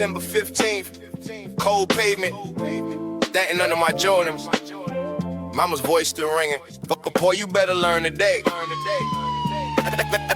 December 15th, cold pavement, standing under my Jordans. Mama's voice still ringing. Boy, you better learn today.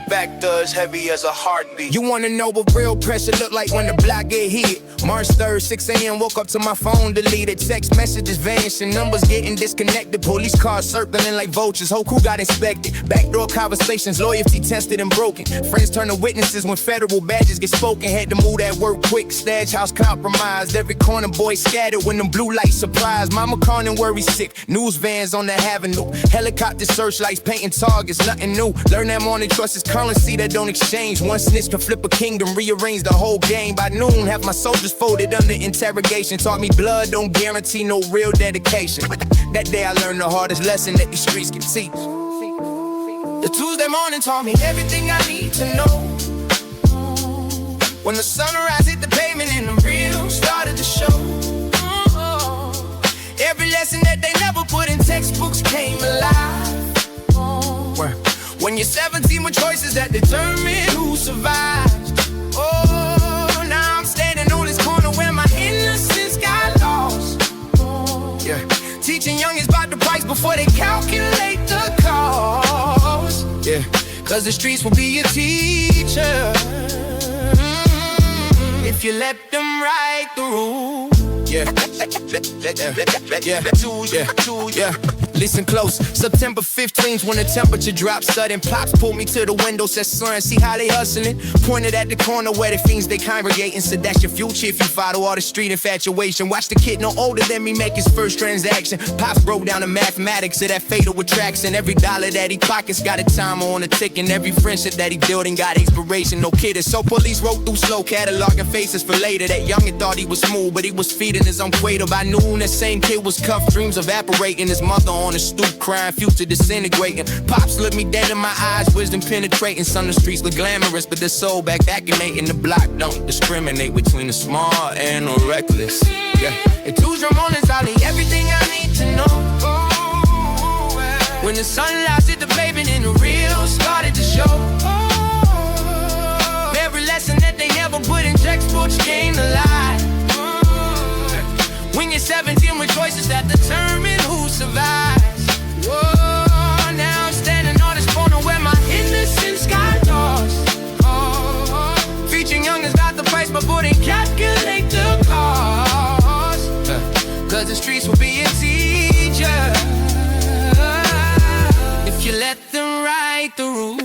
Back does heavy as a heartbeat. You wanna know what real pressure look like when the block get hit? March 3rd, 6 a.m. woke up to my phone deleted. Text messages vanishing, numbers getting disconnected. Police cars circling like vultures, whole crew got inspected. Backdoor conversations, loyalty tested and broken. Friends turn to witnesses when federal badges get spoken. Had to move that work quick, stash house compromised. Every corner boy scattered when them blue lights surprised. Mama calling and worry sick, news vans on the avenue. Helicopter searchlights painting targets, nothing new. Learn that morning trust is currency that don't exchange. One snitch can flip a kingdom, rearrange the whole game. By noon, have my soldiers folded under interrogation. Taught me blood don't guarantee no real dedication. That day I learned the hardest lesson that these streets can teach. The Tuesday morning taught me everything I need to know. When the sunrise hit the pavement and the real started to show. Every lesson that they never put in textbooks came alive. When you're 17 with choices that determine who survives. Oh, now I'm standing on this corner where my innocence got lost. Yeah, teaching youngins about the price before they calculate the cost. Yeah, cause the streets will be your teacher if you let them write the rules. Yeah, yeah. Listen close, September 15th when the temperature dropped sudden. Pops pulled me to the window, said son, see how they hustling. Pointed at the corner where the fiends they congregate and said that's your future if you follow all the street infatuation. Watch the kid no older than me make his first transaction. Pops broke down the mathematics of that fatal attraction. Every dollar that he pockets got a timer on the tick, and every friendship that he building got inspiration. No kidding, so police wrote through slow, cataloging faces for later. That youngin' thought he was smooth, but he was feeding his own Quater. By noon, that same kid was cuffed, dreams evaporating. His mother on the stoop crying, future disintegrating. Pops looked me dead in my eyes, wisdom penetrating. Some of the streets look glamorous, but the soul back vacuumating. The block don't discriminate between the smart and the reckless. Yeah, and Tuesday mornings I need everything I need to know. When the sunlight hit the pavement and the real started to show. Every lesson that they never put in textbooks came alive. When you're 17 with choices that determine who survives. Whoa, now I'm standing on this corner where my innocence got lost. Featuring youngins got the price before they calculate the cost. Cause the streets will be a teacher if you let them write the rules.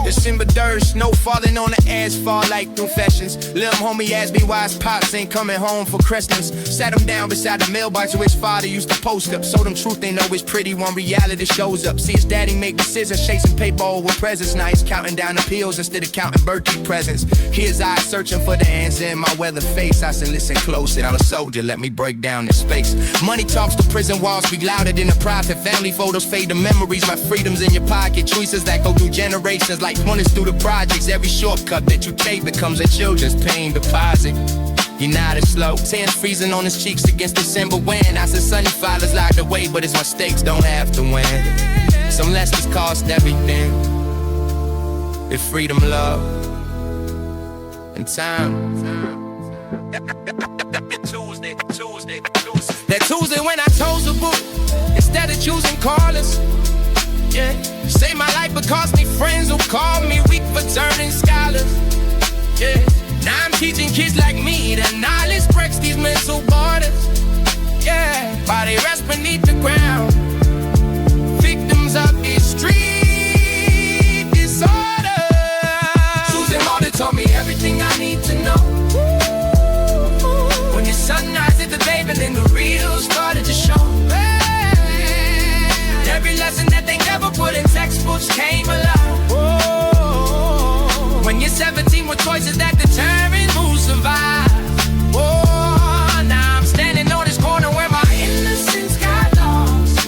December 3rd, snow falling on the asphalt like confessions. Lil' homie asked me why his pops ain't coming home for Christmas. Sat him down beside the mailbox where his father used to post up. Told him truth ain't always pretty when reality shows up. See his daddy make decisions, chasing paintball with presents. Now he's counting down the pills instead of counting birthday presents. His eyes searching for the answer in my weathered face. I said listen close, and I'm a soldier, let me break down this space. Money talks, the prison walls speak louder than the private. Family photos fade the memories. My freedom's in your pocket. Choices that go through generations like runners through the projects. Every shortcut that you take becomes a children's pain deposit. You're not as slow. Tears freezing on his cheeks against December wind. I said sunny fathers locked away, but his mistakes don't have to win. Some lessons cost everything. If freedom, love, and time. That Tuesday when I chose a book instead of choosing callers. Yeah, saved my life but cost me friends who called me weak for turning scholars. Yeah, now I'm teaching kids like me that knowledge breaks these mental borders. Yeah, while they rest beneath the ground, victims of this street disorder. Susan Martin taught me everything I need to know. When your sunrise hit the pavement and the real started to show. Every lesson that they never put in textbooks came alive. Whoa. When you're 17 with choices that determine who survives. Whoa, now I'm standing on this corner where my innocence got lost.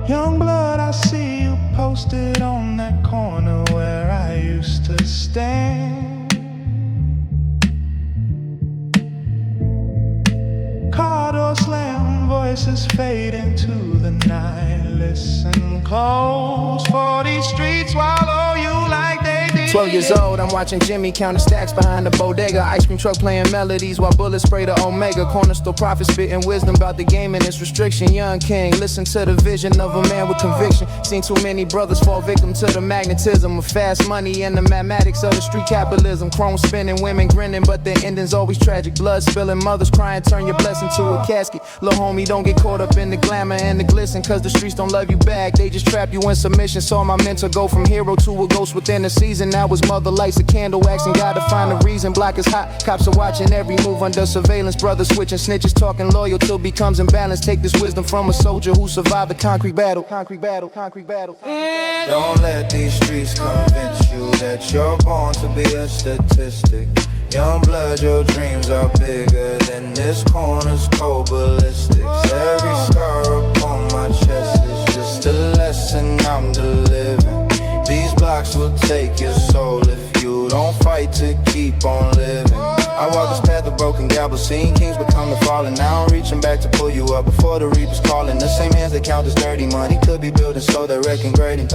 Young blood, I see you posted on that corner where I used to stand. Car door slam, voices fade into the night. Listen close, for these streets swallow you like they did. 12 years old, I'm watching Jimmy count the stacks behind the bodega. Ice cream truck playing melodies while bullets spray the Omega. Corner store prophet spitting wisdom about the game and its restriction. Young king, listen to the vision of a man with conviction. Seen too many brothers fall victim to the magnetism of fast money and the mathematics of the street capitalism. Chrome spinning, women grinning, but the ending's always tragic. Blood spilling, mothers crying, turn your blessing to a casket. Lil' homie, don't get caught up in the glamour and the glisten, cause the streets don't love you back, they just trap you in submission. Saw my mentor go from hero to a ghost within a season. Now his mother lights a candle, waxing God to find a reason. Block is hot, cops are watching every move under surveillance. Brothers switching, snitches talking loyal till becomes imbalanced. Take this wisdom from a soldier who survived the concrete battle. Concrete battle, concrete battle. Don't let these streets convince you that you're born to be a statistic. Young blood, your dreams are bigger than this corner's cold ballistics. Every scar upon my chest is just a lesson I'm delivering. These blocks will take your soul if you don't fight to keep on living. I walk this path of broken gavel, seeing kings become the fallen. Now I'm reaching back to pull you up before the reaper's calling. The same hands that count as dirty money could be building so they reckon grading.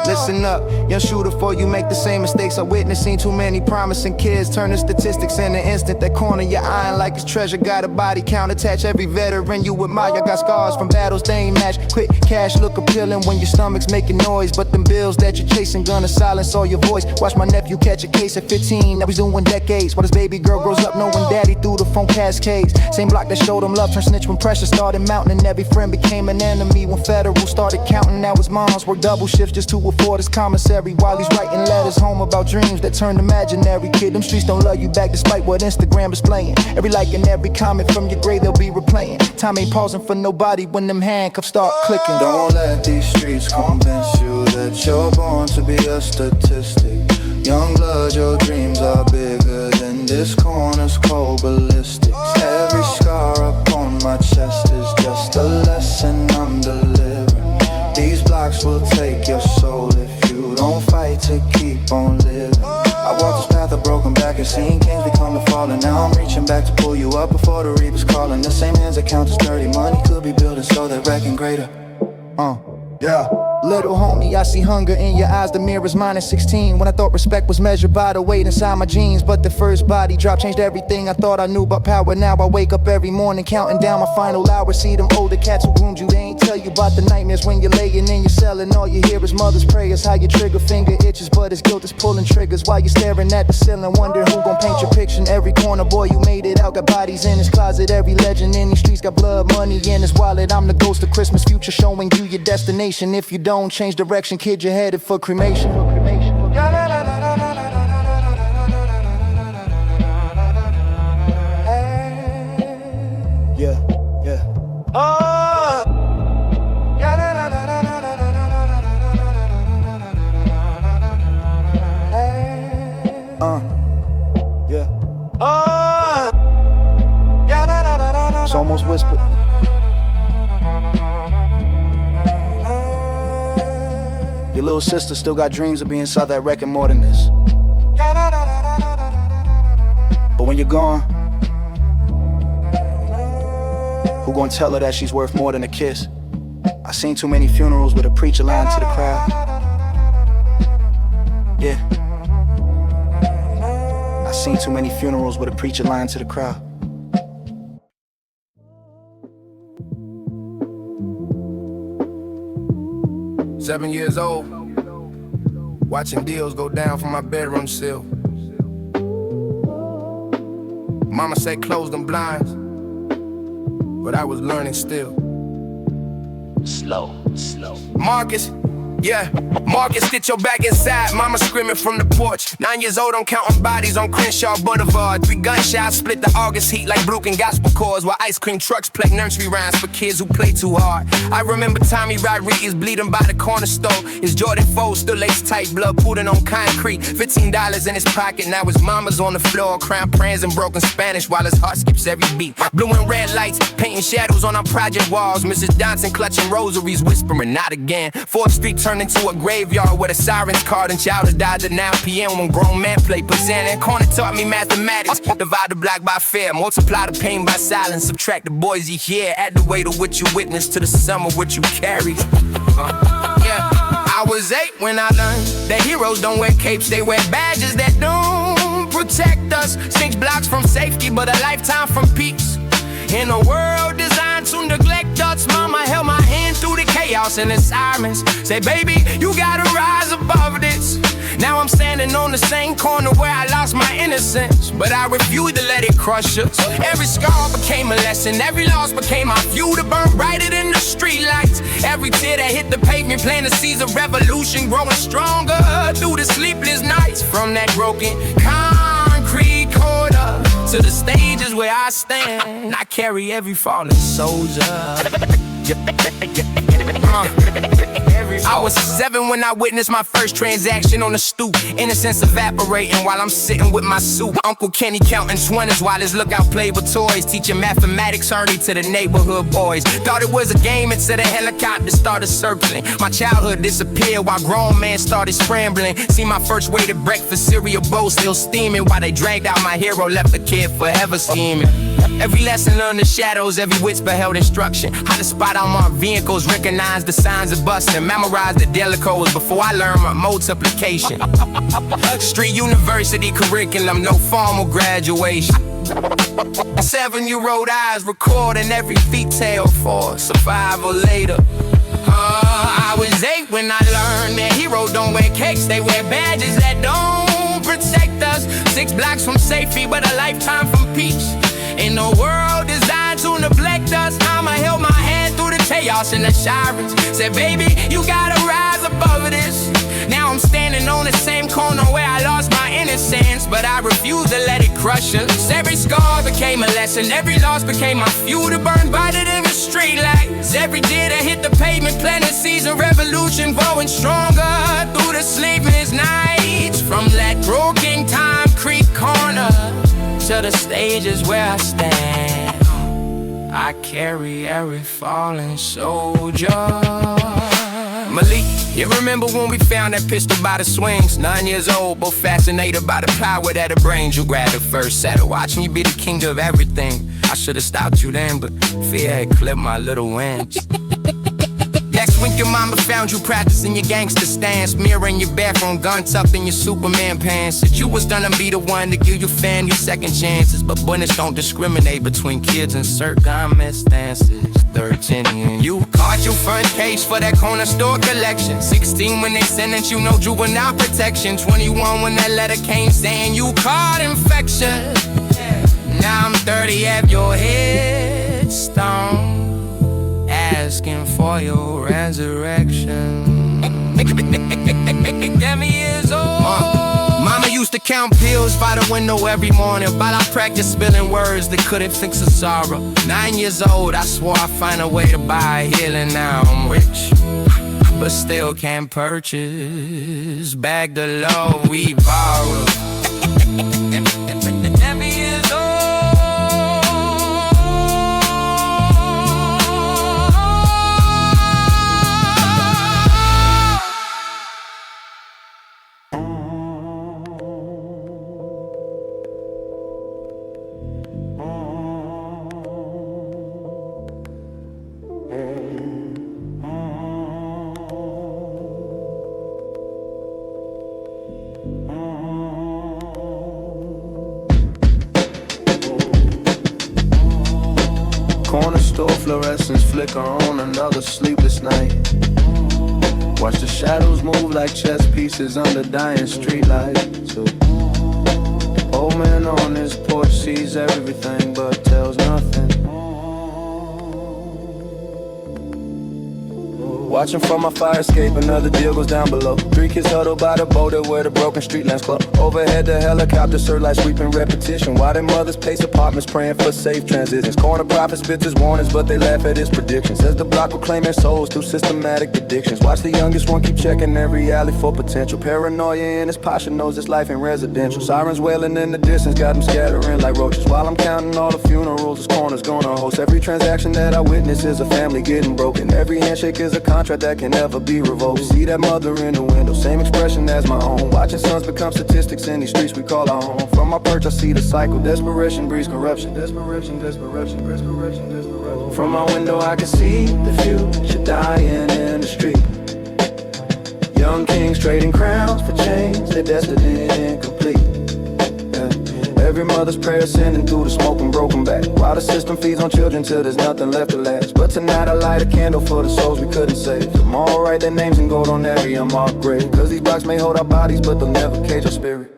Listen up, young shooter, before you make the same mistakes. I witnessed, seen too many promising kids turn to statistics in an instant. That corner your eye like it's treasure. Got a body count, attach every veteran you admire. Got scars from battles they ain't matched. Quick cash look appealing when your stomach's making noise, but them bills that you're chasing gonna silence all your voice. Watch my nephew catch a case at 15, now he's doing decades. While his baby girl grows up knowing daddy through the phone cascades. Same block that showed him love turned snitch when pressure started mounting, and every friend became an enemy when federal started counting. Now his moms work double shifts just to afford his commissary, while he's writing letters home about dreams that turned imaginary. Kid, them streets don't love you back despite what Instagram is playing. Every like and every comment from your grave they'll be replaying. Time ain't pausing for nobody when them handcuffs start clicking. Don't let these streets convince you that you're born to be a statistic. Young blood, your dreams are bigger than this corner's cold ballistics. Every scar upon my chest is just a lesson I'm delivering. These blocks will take your soul if you don't fight to keep on living. I walk this path of broken back and seen kings become the fallen. Now I'm reaching back to pull you up before the reaper's calling. The same hands that count as dirty money could be building so they reckon greater. Yeah. Little homie, I see hunger in your eyes, the mirror's -16. When I thought respect was measured by the weight inside my jeans, but the first body drop changed everything I thought I knew about power. Now I wake up every morning counting down my final hour. See them older cats who groomed you, they ain't tell you about the nightmares when you're laying in your cell and all you hear is mother's prayers. How your trigger finger itches, but his guilt is pulling triggers while you're staring at the ceiling, wondering who gon' paint your picture. In every corner, boy, you made it out. Got bodies in his closet, every legend in these streets got blood money in his wallet. I'm the ghost of Christmas future, showing you your destination. If you don't change direction, kid, you're headed for cremation. Yeah, yeah. Yeah. It's almost whispered. Your little sister still got dreams of being inside that record more than this. But when you're gone, who gonna tell her that she's worth more than a kiss? I seen too many funerals with a preacher lying to the crowd. Yeah. I seen too many funerals with a preacher lying to the crowd. Seven years old, watching deals go down from my bedroom sill. Mama said close them blinds, but I was learning still. Slow. Marcus, yeah, Marcus, get your back inside. Mama screaming from the porch. 9 years old, I'm counting bodies on Crenshaw Boulevard. 3 gunshots split the August heat like Brooke and gospel chords, while ice cream trucks play nursery rhymes for kids who play too hard. I remember Tommy Rodriguez bleeding by the corner store. His Jordan 4 still lace tight, blood pooling on concrete. $15 in his pocket, now his mama's on the floor, crying prayers in broken Spanish while his heart skips every beat. Blue and red lights, painting shadows on our project walls. Mrs. Johnson clutching rosaries, whispering, not again. 4th Street turned into a graveyard where the sirens called and childhood died at 9 p.m. when grown men played present. And corner taught me mathematics. Divide the block by fair, multiply the pain by silence, subtract the boys you hear, add the weight of what you witness to the sum of what you carry. I was 8 when I learned that heroes don't wear capes, they wear badges that don't protect us. 6 blocks from safety, but a lifetime from peace. In a world designed to neglect us, mama held my hand through the chaos and the sirens. Say, baby, you gotta rise above this. Now I'm standing on the same corner where I lost my innocence, but I refuse to let it crush us. Every scar became a lesson, every loss became my fuel to burn brighter than the street lights. Every tear that hit the pavement planted the seeds of revolution, growing stronger through the sleepless nights. From that broken concrete corridor to the stages where I stand, I carry every fallen soldier. I was 7 when I witnessed my first transaction on the stoop. Innocence evaporating while I'm sitting with my soup. Uncle Kenny counting 20s while his lookout played with toys, teaching mathematics early to the neighborhood boys. Thought it was a game until the helicopter started circling. My childhood disappeared while grown men started scrambling. See my first weighted breakfast cereal bowl still steaming while they dragged out my hero, left the kid forever scheming. Every lesson learned the shadows, every whisper held instruction. How to spot on my vehicles, recognize the signs of busting, memorize the daily codes before I learn my multiplication. Street university curriculum, no formal graduation. 7-year-old eyes recording every detail for survival later. I was 8 when I learned that heroes don't wear capes, they wear badges that don't protect us. 6 blocks from safety, but a lifetime from peace. In a world designed to neglect us, I'ma held my hand through the chaos and the sirens. Said, baby, you gotta rise above this. Now I'm standing on the same corner where I lost my innocence, but I refuse to let it crush us. Every scar became a lesson, every loss became my fuel to burn brighter than the street lights. Every day that hit the pavement planted seeds of revolution, growing stronger through the sleepless nights. From that broken concrete corner to the stages where I stand, I carry every fallen soldier. Malik, you remember when we found that pistol by the swings? 9 years old, both fascinated by the power that it brings. You grabbed it first, sat to watch me be the king of everything. I should've stopped you then, but fear had clipped my little wings. Next week your mama found you practicing your gangster stance, mirror in your bathroom, gun tucked in your Superman pants. Said you was gonna be the one to give your fan your second chances, but bunnies don't discriminate between kids and circumstances. 13 and you caught your front case for that corner store collection. 16 when they sentenced you, no juvenile protection. 21 when that letter came saying you caught infection. Now I'm 30 at your headstone, asking for your resurrection. Get me years old. Mama used to count pills by the window every morning, while I practiced spilling words that couldn't fix a sorrow. 9 years old, I swore I'd find a way to buy healing. Now I'm rich, but still can't purchase back the love we borrowed. Get me years old. Corner store fluorescents flicker on another sleepless night. Watch the shadows move like chess pieces under dying streetlights. Old man on his porch sees everything but tells nothing. Watching from my fire escape, another deal goes down below. 3 kids huddled by the boulder where the broken street lamps glow. Overhead the helicopter searchlight sweeping repetition. While their mothers pace apartments praying for safe transitions. Corner prophets spit his warnings but they laugh at his predictions. Says the block will claim their souls through systematic addictions. Watch the youngest one keep checking every alley for potential. Paranoia in his posture knows his life ain't residential. Sirens wailing in the distance got him scattering like roaches. While I'm counting all the funerals this corner's gonna host. Every transaction that I witness is a family getting broken. Every handshake is a contract that can never be revoked. See that mother in the window, same expression as my own. Watching sons become statistics in these streets we call our home. From my perch I see the cycle, desperation breeds corruption. Desperation, desperation, desperation, desperation. From my window I can see the future dying in the street. Young kings trading crowns for chains, their destiny incomplete. Every mother's prayer sending through the smoke and broken back. While the system feeds on children till there's nothing left to last. But tonight I light a candle for the souls we couldn't save. Tomorrow write their names in gold on every unmarked grave. Cause these blocks may hold our bodies but they'll never cage our spirit.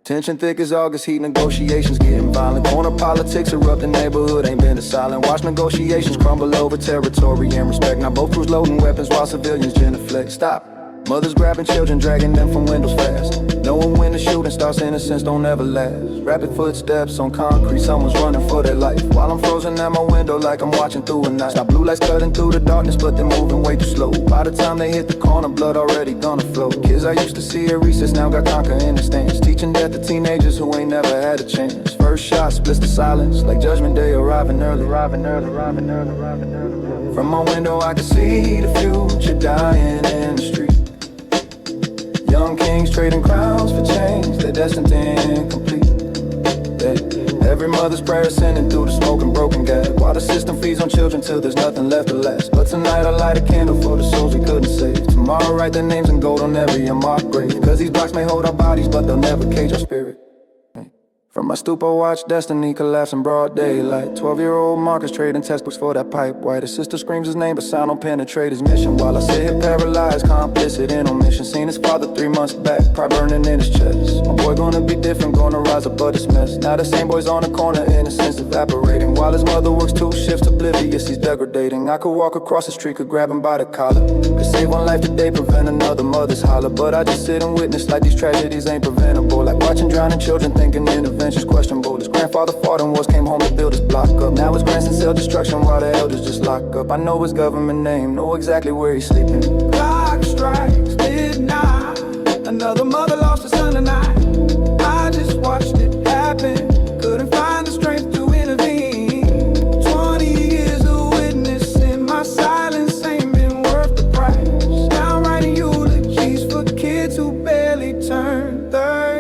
Tension thick as August heat, negotiations getting violent. Corner politics erupt, the neighborhood ain't been silent. Watch negotiations crumble over territory and respect. Now both crews loading weapons while civilians genuflect. Stop. Mothers grabbing children, dragging them from windows fast. Knowing when the shooting starts, innocence don't ever last. Rapid footsteps on concrete, someone's running for their life. While I'm frozen at my window like I'm watching through a night. Stop blue lights cutting through the darkness, but they're moving way too slow. By the time they hit the corner, blood already gonna flow. Kids I used to see at recess now got conquer in the stands. Teaching death to teenagers who ain't never had a chance. First shot splits the silence, like Judgment Day arriving early. From my window I can see the future dying in the street. Young kings trading crowns for chains, their destiny incomplete. Every mother's prayer sending through the smoke and broken gas. While the system feeds on children till there's nothing left to last. But tonight I light a candle for the souls we couldn't save. Tomorrow write their names in gold on every unmarked grave. Cause these blocks may hold our bodies but they'll never cage our spirit. From my stoop I watch destiny collapse in broad daylight. 12-year-old Marcus trading textbooks for that pipe white. His sister screams his name but sound don't penetrate his mission. While I sit here paralyzed, complicit in omission. Seen his father 3 months back, pride burning in his chest. My boy gonna be different, gonna rise above this mess. Now the same boy's on the corner, innocence evaporating. While his mother works 2 shifts, oblivious he's degrading. I could walk across the street, could grab him by the collar. Could save one life today, prevent another mother's holler. But I just sit and witness like these tragedies ain't preventable. Like watching drowning children thinking intervention's questionable. His grandfather fought in wars, came home to build his block up. Now his grandson sell destruction while the elders just lock up. I know his government name, know exactly where he's sleeping. Clock strikes midnight, another mother lost her son tonight. I just watched it happen, couldn't find the strength to intervene. 20 years of witnessing my silence ain't been worth the price. Now I'm writing eulogies for kids who barely turned 13.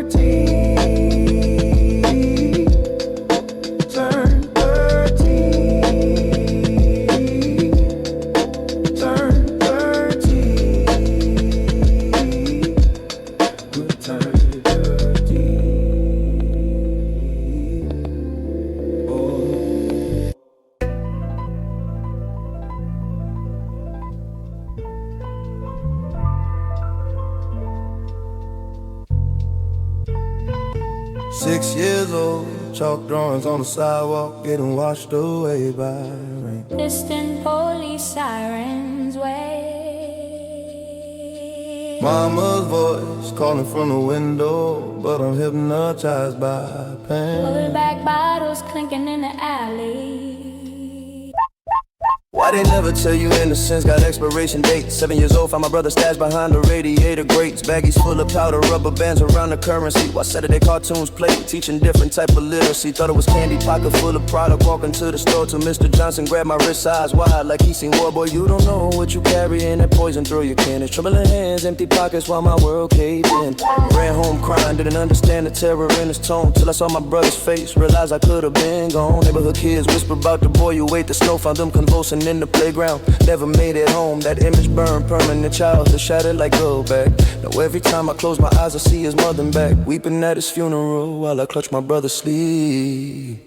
Chalk drawings on the sidewalk, getting washed away by rain. Distant police sirens wave. Mama's voice calling from the window, but I'm hypnotized by pain. Pulled back bottles clinking in the alley. Why they never tell you innocence got expiration dates? 7 years old, found my brother stashed behind the radiator grates. Baggies full of powder, rubber bands around the currency. While Saturday cartoons played, teaching different type of literacy. Thought it was candy, pocket full of product. Walking to the store till Mr. Johnson grabbed my wrist size wide like he seen war. Boy, you don't know what you carry in that poison through your can. It's trembling hands, empty pockets while my world caved in. Ran home crying, didn't understand the terror in his tone. Till I saw my brother's face, realized I could have been gone. Neighborhood kids whisper about the boy who ate the snow. Found them convulsing in the playground, never made it home. That image burned permanent, childhood shattered like gold back. Now every time I close my eyes I see his mother back, weeping at his funeral while I clutch my brother's sleeve.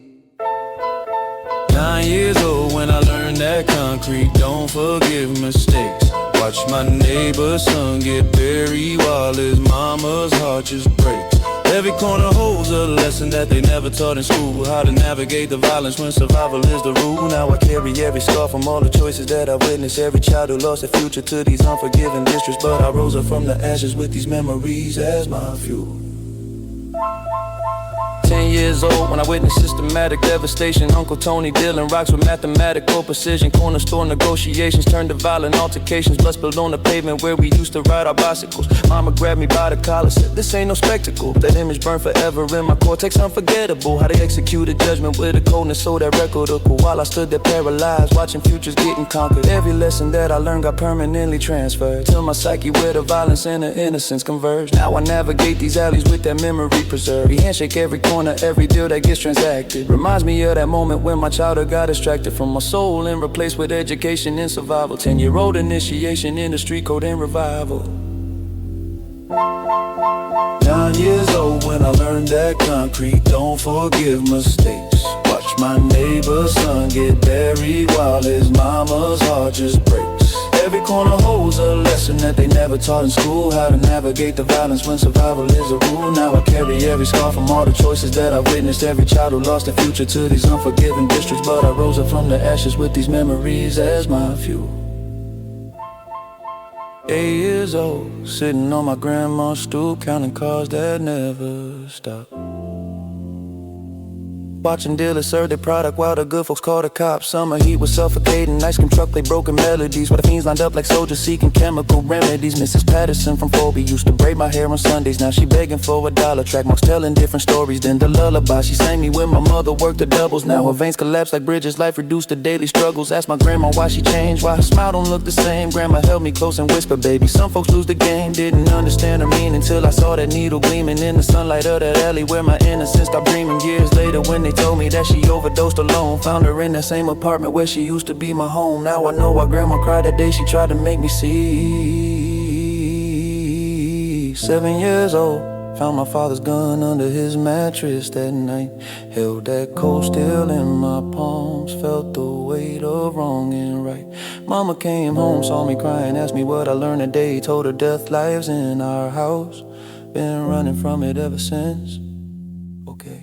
9 years old when I learned that concrete don't forgive mistakes. Watch my neighbor's son get buried while his mama's heart just breaks. Every corner holds a lesson that they never taught in school. How to navigate the violence when survival is the rule. Now I carry every scar from all the choices that I witnessed. Every child who lost their future to these unforgiving districts. But I rose up from the ashes with these memories as my fuel. 10 years old when I witnessed systematic devastation. Uncle Tony dealing rocks with mathematical precision. Corner store negotiations turned to violent altercations. Blood spilled on the pavement where we used to ride our bicycles. Mama grabbed me by the collar, said this ain't no spectacle. That image burned forever in my cortex, unforgettable. How they executed judgment with a coldness so that record cool. While I stood there paralyzed, watching futures getting conquered. Every lesson that I learned got permanently transferred to my psyche where the violence and the innocence converge. Now I navigate these alleys with that memory preserved. We handshake every corner, every deal that gets transacted. Reminds me of that moment when my childhood got extracted from my soul and replaced with education and survival. 10-year-old initiation in the street code and revival. 9 years old when I learned that concrete don't forgive mistakes. Watch my neighbor's son get buried while his mama's heart just breaks. Every corner holds a lesson that they never taught in school. How to navigate the violence when survival is a rule. Now I carry every scar from all the choices that I witnessed. Every child who lost their future to these unforgiving districts. But I rose up from the ashes with these memories as my fuel. 8 years old, sitting on my grandma's stoop, counting cars that never stop. Watching dealers serve their product while the good folks call the cops. Summer heat was suffocating, ice cream truck play broken melodies while the fiends lined up like soldiers seeking chemical remedies. Mrs. Patterson from Phobie used to braid my hair on Sundays. Now she begging for $1. Track marks telling different stories than the lullaby. She sang me when my mother worked the doubles. Now her veins collapse like bridges, life reduced to daily struggles. Ask my grandma why she changed, why her smile don't look the same. Grandma held me close and whispered, baby, some folks lose the game. Didn't understand her meaning until I saw that needle gleaming in the sunlight of that alley where my innocence stopped dreaming. Years later when they told me that she overdosed alone, found her in that same apartment where she used to be my home. Now I know why grandma cried that day she tried to make me see. 7 years old, found my father's gun under his mattress that night. Held that cold steel in my palms, felt the weight of wrong and right. Mama came home, saw me crying, asked me what I learned that day. Told her death lives in our house, been running from it ever since. Okay.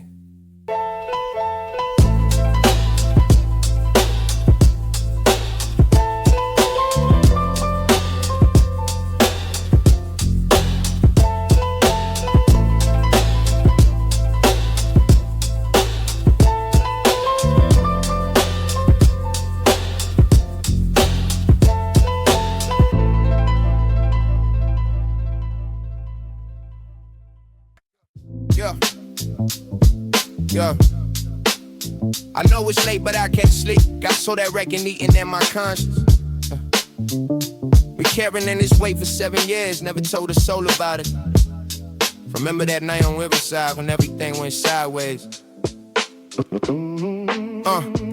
Yeah. I know it's late, but I can't sleep. Got so that record eating in my conscience. We carrying in this weight for 7 years, never told a soul about it. Remember that night on Riverside when everything went sideways.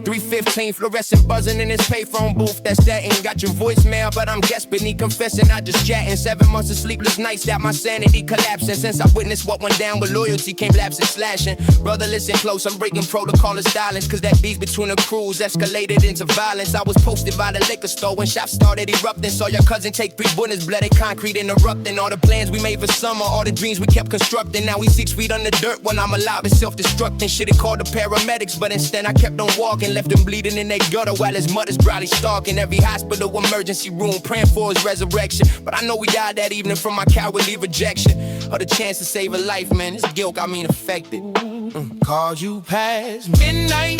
315 fluorescent buzzing in his payphone booth. That's that ain't got your voicemail, but I'm desperately confessing I just chatting. 7 months of sleepless nights got my sanity collapsing. Since I witnessed what went down with loyalty came lapsing, slashing. Brother, listen close, I'm breaking protocol of silence. Cause that beef between the crews escalated into violence. I was posted by the liquor store when shots started erupting. Saw your cousin take 3 bullets, bloody concrete interrupting. All the plans we made for summer, all the dreams we kept constructing. Now we 6 feet under dirt when I'm alive and self-destructing. Should've called the paramedics, but instead I kept on walking. Left him bleeding in that gutter while his mother's probably stalking. Every hospital emergency room praying for his resurrection. But I know we died that evening from my cowardly rejection of the chance to save a life, man. This guilt got me affected. Called you past midnight,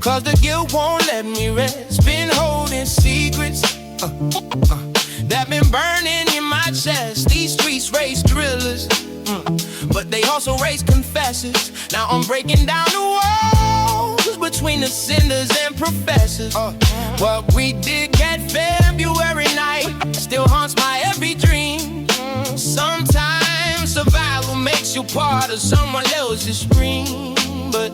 cause the guilt won't let me rest. Been holding secrets that been burning in my chest. These streets raise thrillers, but they also raise confessors. Now I'm breaking down the walls between the sinners and professors. What we did that February night still haunts my every dream. Sometimes survival makes you part of someone else's dream, but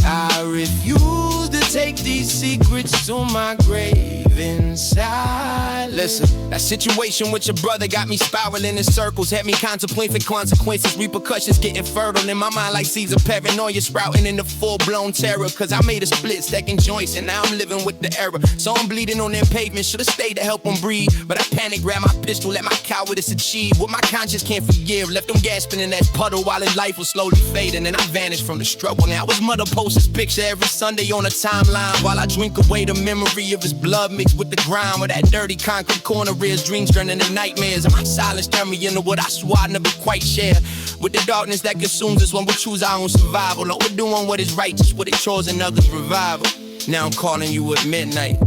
I refuse to take these secrets to my grave inside. Listen, that situation with your brother got me spiraling in circles, had me contemplating consequences, repercussions getting fertile in my mind like seeds of paranoia sprouting into full-blown terror. Cause I made a split, stacking joints, and now I'm living with the error. So I'm bleeding on that pavement, should've stayed to help them breathe, but I panicked, grabbed my pistol, let my cowardice achieve what my conscience can't forgive. Left them gasping in that puddle while his life was slowly fading, and I vanished from the struggle. Now his mother posts his picture every Sunday on a timeline while I drink away the memory of his blood mixed with the grime of that dirty concrete corner where his dreams turn into nightmares, and my silence turned me into what I swore I'd never quite share. With the darkness that consumes us when we choose our own survival, no, we're doing what is righteous, what it chores and others revival. Now I'm calling you at midnight,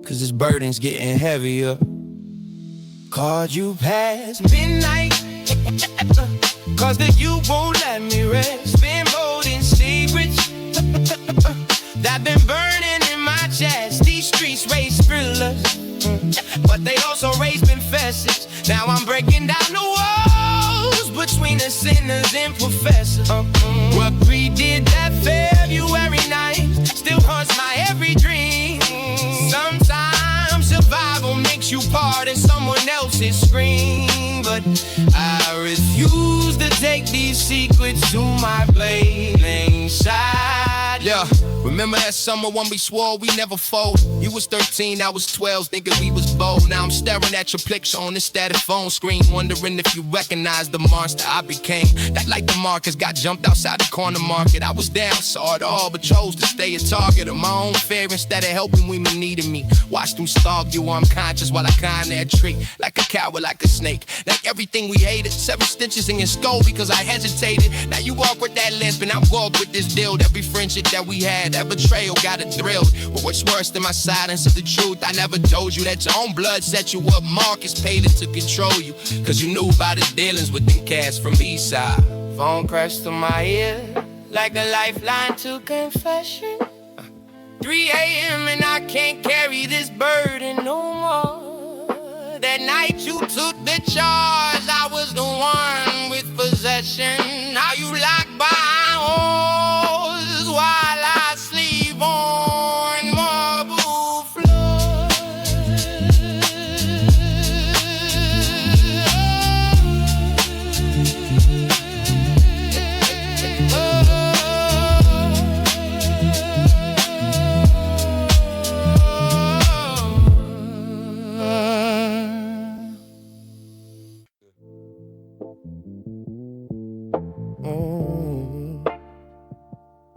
cause this burden's getting heavier. Called you past midnight, cause the you won't let me rest. Been holding secrets that been burning in my chest. These streets raise thrillers, but they also raise confessors. Now I'm breaking down the walls between the sinners and professors. What we did that February night still haunts my every dream. Sometimes survival makes you pardon someone else's scream, but I refuse to take these secrets to my blazing side. Yeah, remember that summer when we swore we never fold? You was 13, I was 12, thinking we was bold. Now I'm staring at your picture on the static phone screen, wondering if you recognize the monster I became. That like the Marcus got jumped outside the corner market. I was down, saw it all, but chose to stay a target of my own fear instead of helping women needing me. Watched them stalk you unconscious while I climbed that tree, like a coward, like a snake. Like everything we hated, 7 stitches in your skull because I hesitated. Now you walk with that lisp and I'm walk with this deal. Every friendship that we had, that betrayal got it thrilled. But what's worse than my silence is the truth. I never told you that your own blood set you up. Marcus paid it to control you, cause you knew about his dealings with them cats from East Side. Phone crashed to my ear like a lifeline to confession. 3 a.m. and I can't carry this burden no more. That night you took the charge, I was the one with possession. Now you lock behind walls while I sleep on marble floors.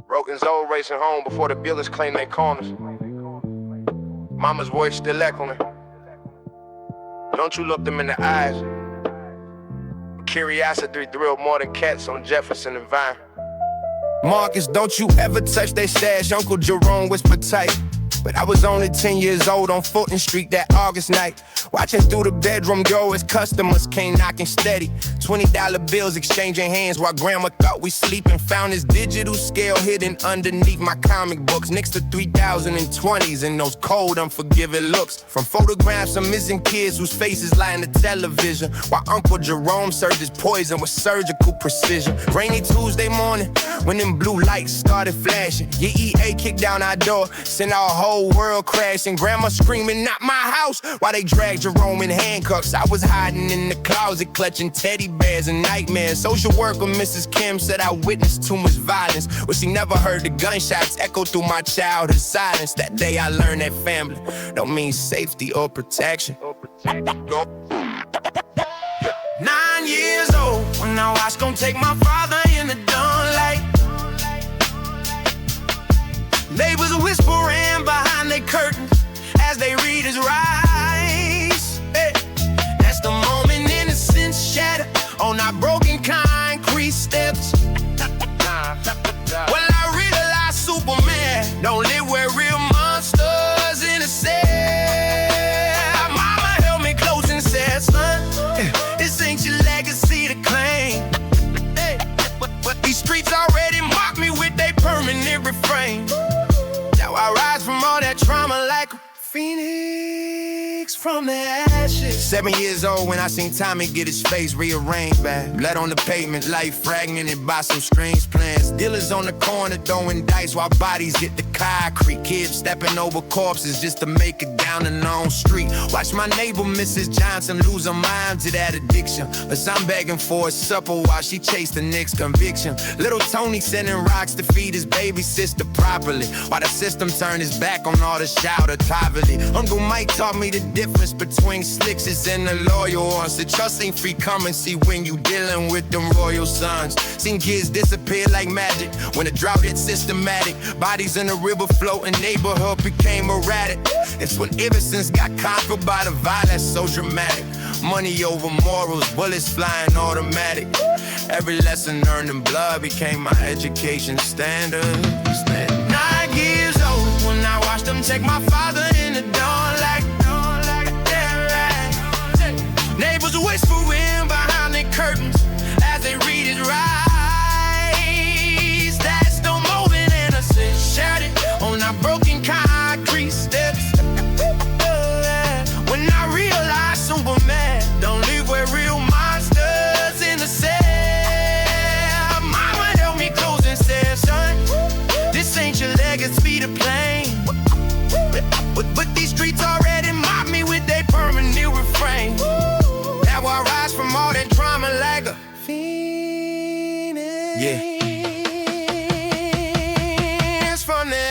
Broken Zoe racing home before the Billers claim their corners. Mama's voice still echoing. Don't you look them in the eyes. Curiosity thrilled more than cats on Jefferson and Vine. Marcus, don't you ever touch that stash, Uncle Jerome whispered tight. But I was only 10 years old on Fulton Street that August night, watching through the bedroom door as customers came knocking steady. $20 bills exchanging hands while grandma thought we sleeping. Found his digital scale hidden underneath my comic books, next to 3020s and those cold, unforgiving looks. From photographs of missing kids whose faces lie in the television, while Uncle Jerome served his poison with surgical precision. Rainy Tuesday morning, when them blue lights started flashing, your EA kicked down our door, sent our whole world crashing. Grandma screaming, not my house, while they dragged Jerome in handcuffs. I was hiding in the closet, clutching teddy bears and nightmares. Social worker Mrs. Kim said I witnessed too much violence, but she never heard the gunshots echo through my childhood silence. That day I learned that family don't mean safety or protection. 9 years old when I watched gon' take my father in the dawnlight. Neighbors whispering behind their curtains as they read his rights. Hey, that's the moment innocence shatter on our broken concrete steps. Well, I realized Superman don't live where real monsters in a cell. Mama held me close and said, son, this ain't your legacy to claim. Hey, but these streets already mock me with their permanent refrain. Now I rise from all that trauma like a phoenix. phoenix from the ashes. 7 years old when I seen Tommy get his face rearranged back. Blood on the pavement, life fragmented by some strange plans. Dealers on the corner throwing dice while bodies get the concrete. Kids stepping over corpses just to make it down the long street. Watch my neighbor Mrs. Johnson lose her mind to that addiction. But I'm begging for a supper while she chased the next conviction. Little Tony sending rocks to feed his baby sister properly, while the system turned his back on all the shouter poverty. Uncle Mike taught me the difference between slickses and the loyal ones. The trust ain't free currency when you dealing with them royal sons. Seen kids disappear like magic when the drought hit systematic. Bodies in the river floating, neighborhood became erratic. It's when innocence got conquered by the violence so dramatic. Money over morals, bullets flying automatic. Every lesson earned in blood became my education standard. 9 years old when I watched them take my father in the dawn like that. Neighbors whispering behind their curtains as they read his rights. That's no more than innocence, shattered on our broken concrete steps. When I realized Superman don't live where real monsters in the cell. Mama held me close and said, son, this ain't your legacy to plane. But these streets already mock me with their permanent refrain. Now I rise from all that drama like a phoenix. Yeah. From the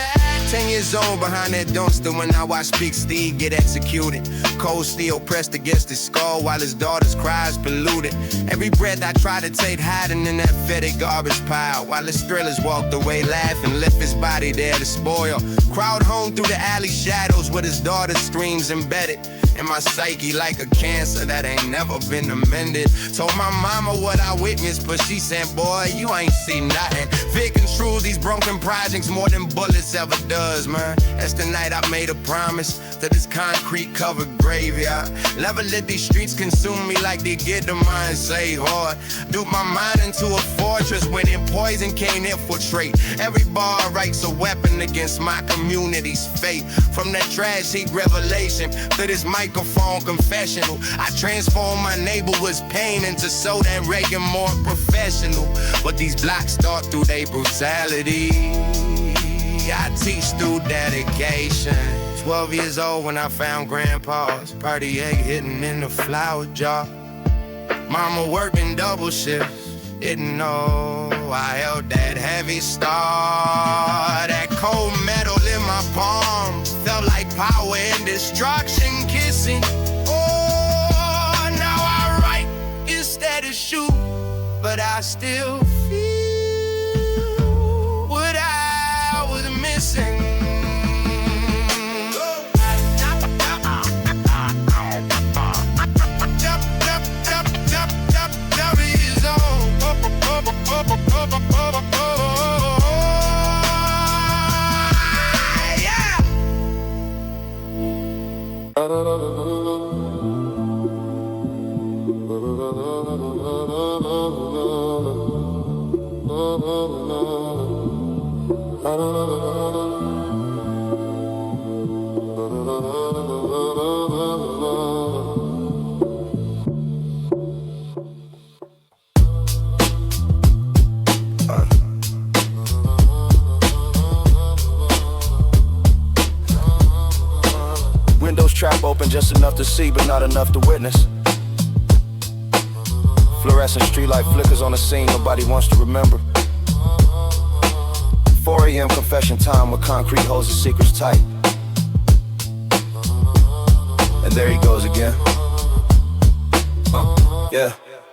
10 years old behind that dumpster when I watched Big Steve get executed. Cold steel pressed against his skull while his daughter's cries polluted. Every breath I tried to take hiding in that fetid garbage pile, while his thrillers walked away laughing, left his body there to spoil. Crowd home through the alley shadows with his daughter's screams embedded in my psyche like a cancer that ain't never been amended. Told my mama what I witnessed, but she said, boy, you ain't seen nothing. Fear controls these broken projects more than bullets ever does, man. That's the night I made a promise to this concrete covered graveyard. Never let these streets consume me like they get the mind say hard. Duke my mind into a fortress when in poison can't infiltrate. Every bar writes a weapon against my community's fate. From that trash heap revelation to this microphone confessional, I transform my neighborhood's pain into so that Reagan more professional. But these blocks start through their brutality. I teach through dedication. 12 years old when I found grandpa's party egg hidden in the flour jar. Mama working double shifts, didn't know I held that heavy star. That cold metal in my palm felt like power and destruction kissing. Oh, now I write instead of shoot, but I still feel what I was missing. Trap open just enough to see, but not enough to witness. Fluorescent streetlight flickers on the scene nobody wants to remember. 4 a.m. confession time with concrete holds the secrets tight. And there he goes again.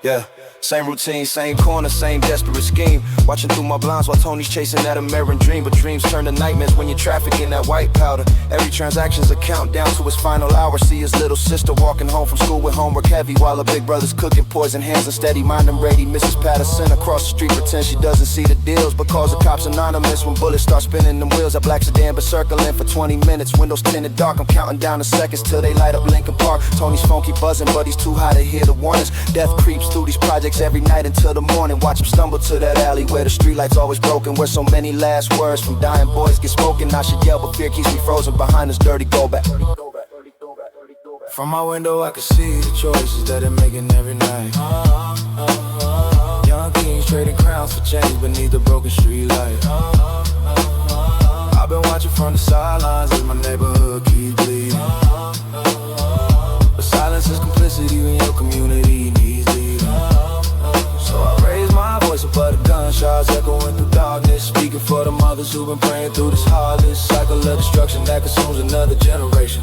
Yeah. Same routine, same corner, same desperate scheme. Watching through my blinds while Tony's chasing that American dream. But dreams turn to nightmares when you're trafficking that white powder. Every transaction's a countdown to its final hour. See his little sister walking home from school with homework heavy, while her big brother's cooking poison hands and steady minding Brady. Mrs. Patterson across the street pretends she doesn't see the deals, but calls the cops anonymous when bullets start spinning them wheels. That black sedan been circling for 20 minutes, windows tinted dark. I'm counting down the seconds till they light up Lincoln Park. Tony's phone keep buzzing, but he's too high to hear the warnings. Death creeps through these projects every night until the morning. Watch him stumble to that alley where the streetlight's always broken, where so many last words from dying boys get spoken. I should yell, but fear keeps me frozen behind this dirty go back. From my window I can see the choices that they're making every night. Young kings trading crowns for chains beneath the broken street light. I've been watching from the sidelines as my neighborhood keeps bleeding. But silence is complicity when your community needs leading. So I raise my voice above the gunshots echoing through darkness, speaking for the mothers who've been praying through this heartless cycle of destruction that consumes another generation.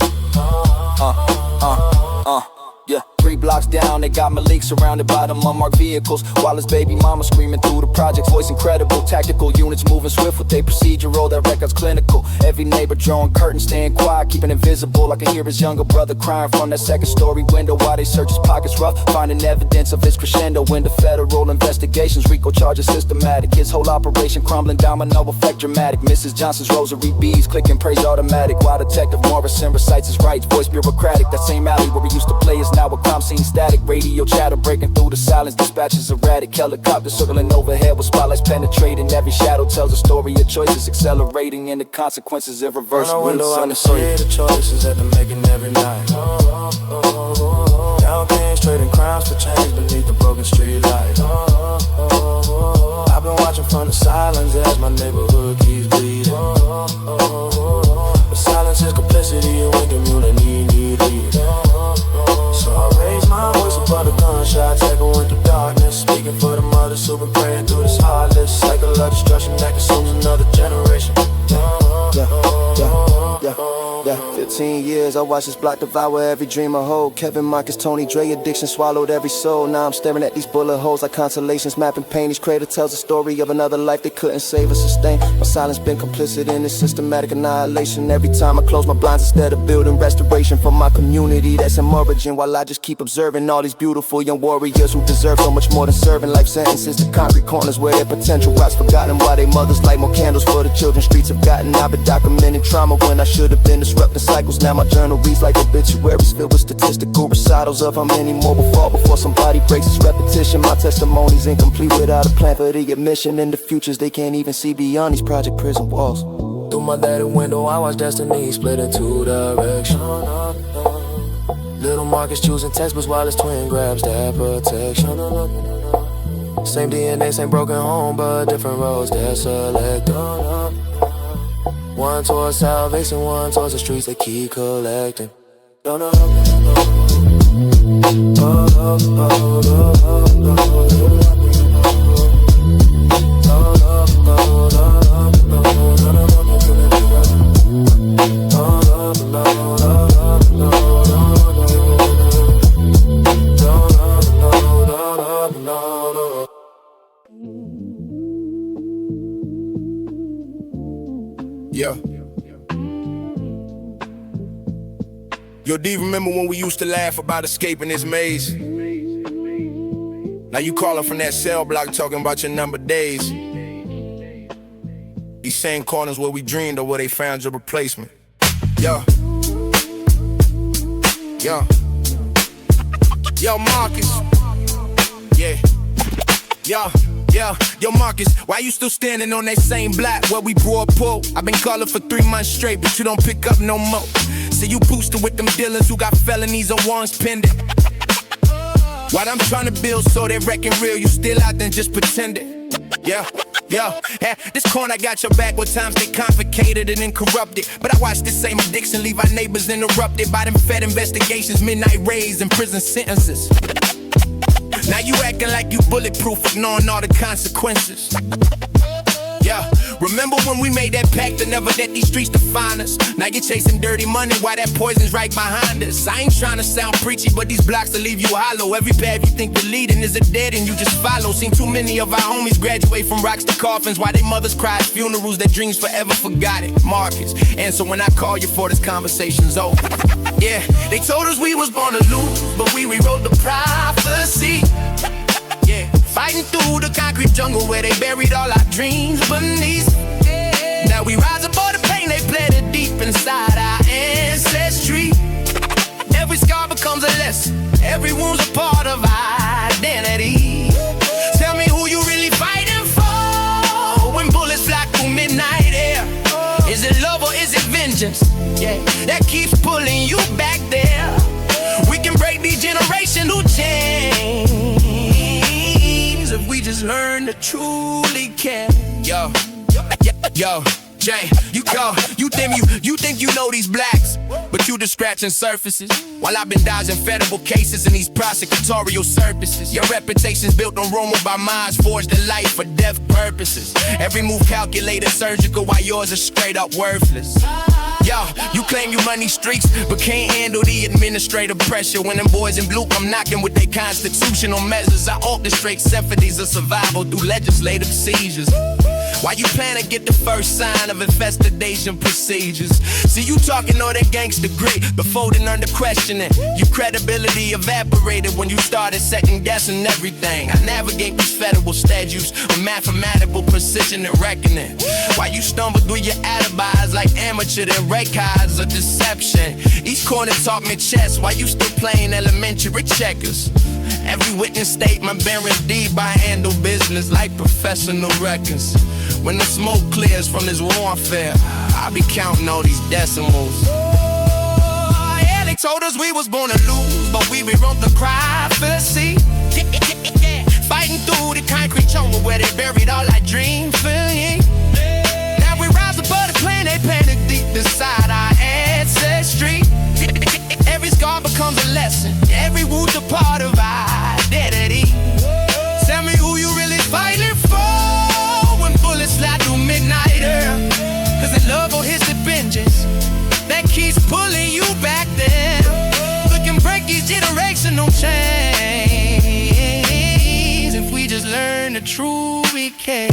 Yeah. 3 blocks down, they got Malik surrounded by them unmarked vehicles, while his baby mama screaming through the projects, voice incredible. Tactical units moving swift with their procedural, that record's clinical. Every neighbor drawing curtains, staying quiet, keeping invisible. I can hear his younger brother crying from that second story window while they search his pockets rough, finding evidence of his crescendo. Into federal investigations, RICO charges systematic. His whole operation crumbling, domino effect dramatic. Mrs. Johnson's rosary beads clicking, praise automatic, while Detective Morrison recites his rights, voice bureaucratic. That same alley where we used to play is now a crime scene static. Radio chatter breaking through the silence, dispatches erratic. Helicopters circling overhead with spotlights penetrating. Every shadow tells a story of choices accelerating, and the consequences irreversible. On the window I can see the choices that they're making every night. Young kings trading crimes for change beneath the broken street light. I've been watching from the silence as my neighborhood keeps bleeding. But silence is complicity when community need leading. So I raise my voice above the gunshots echoing through darkness, speaking for the mothers who've been praying through this heartless cycle of destruction that consumes another generation. 15 years I watched this block devour every dream I hold. Kevin, Marcus, Tony, Dre, addiction swallowed every soul. Now I'm staring at these bullet holes like constellations mapping pain. Each crater tells a story of another life they couldn't save or sustain. My silence been complicit in this systematic annihilation. Every time I close my blinds instead of building restoration for my community that's in origin, while I just keep observing all these beautiful young warriors who deserve so much more than serving life sentences to concrete corners where their potential rots forgotten, while they mothers light more candles for the children streets have gotten. I've been documenting trauma when I should have been disrupting cycles. Now my journal reads like obituaries filled with statistical recitals of how many more will fall before somebody breaks its repetition. My testimony's incomplete without a plan for the admission, and the futures they can't even see beyond these project prison walls. Through my daddy window I watch destiny split in 2 directions. Little Marcus choosing textbooks while his twin grabs that protection. Same DNA, same broken home, but different roads they're selected. One towards salvation, one towards the streets they keep collecting. Yeah. Yo, D, remember when we used to laugh about escaping this maze? Now you calling from that cell block talking about your number days. These same corners where we dreamed of where they found your replacement. Yo. Yo. Yo, Marcus. Yeah. Yo. Yo, Marcus, why you still standing on that same block where we brought pull? I've been calling for 3 months straight, but you don't pick up no more. See you boosted with them dealers who got felonies or warrants pending. While I'm trying to build so they reckon real, you still out there just pretending. Yeah. This corner got your back with times they complicated and then corrupted. But I watch this same addiction leave our neighbors interrupted by them fed investigations, midnight raids, and prison sentences. Now you acting like you bulletproof, ignoring all the consequences. Yeah, remember when we made that pact to never let these streets define us? Now you're chasing dirty money while that poison's right behind us. I ain't trying to sound preachy, but these blocks will leave you hollow. Every path you think you're leading is a dead end you just follow. Seen too many of our homies graduate from rocks to coffins while their mothers cry at funerals, their dreams forever forgotten. Marcus, answer when I call you for this conversation's over. Yeah, they told us we was born to lose, but we rewrote the prophecy. Yeah, fighting through the concrete jungle where they buried all our dreams beneath. Now we rise above the pain they planted deep inside our ancestry. Every scar becomes a lesson, every wound's a part of our identity. Tell me who you really fighting for when bullets fly through midnight air. Is it love or is it vengeance? Yeah, that keeps pulling you back there. handle change if we just learn to truly care. Yo, Jay, you think you know these blacks, but you just scratching surfaces. While I've been dodging federal cases in these prosecutorial services. Your reputation's built on rumor by minds forged in life for death purposes. Every move calculated surgical while yours is straight up worthless. Yo, you claim you run these streets, but can't handle the administrative pressure. When them boys in blue come knocking with their constitutional measures, I orchestrate symphonies of survival through legislative seizures. Why you plan to get the first sign of investigation procedures? See, you talking all that gangsta grit before then under questioning. Your credibility evaporated when you started second guessing everything. I navigate these federal statutes with mathematical precision and reckoning. Why you stumble through your alibis like amateur and records of deception? Each corner talk me chess while you still playing elementary checkers. Every witness statement bearing deed by handle business like professional records. When the smoke clears from this warfare, I'll be counting all these decimals. Oh, yeah, they told us we was born to lose, but we rewrote the prophecy. Fighting through the concrete jungle where they buried all our dreams. Now we rise above the plane, they panic deep inside our ancestry. Every scar becomes a lesson, every wound's a part of our identity. Tell me who you really fighting for when bullets slide through midnight air. Cause the love or his vengeance that keeps pulling you back there. We can break these generational chains if we just learn to truly care.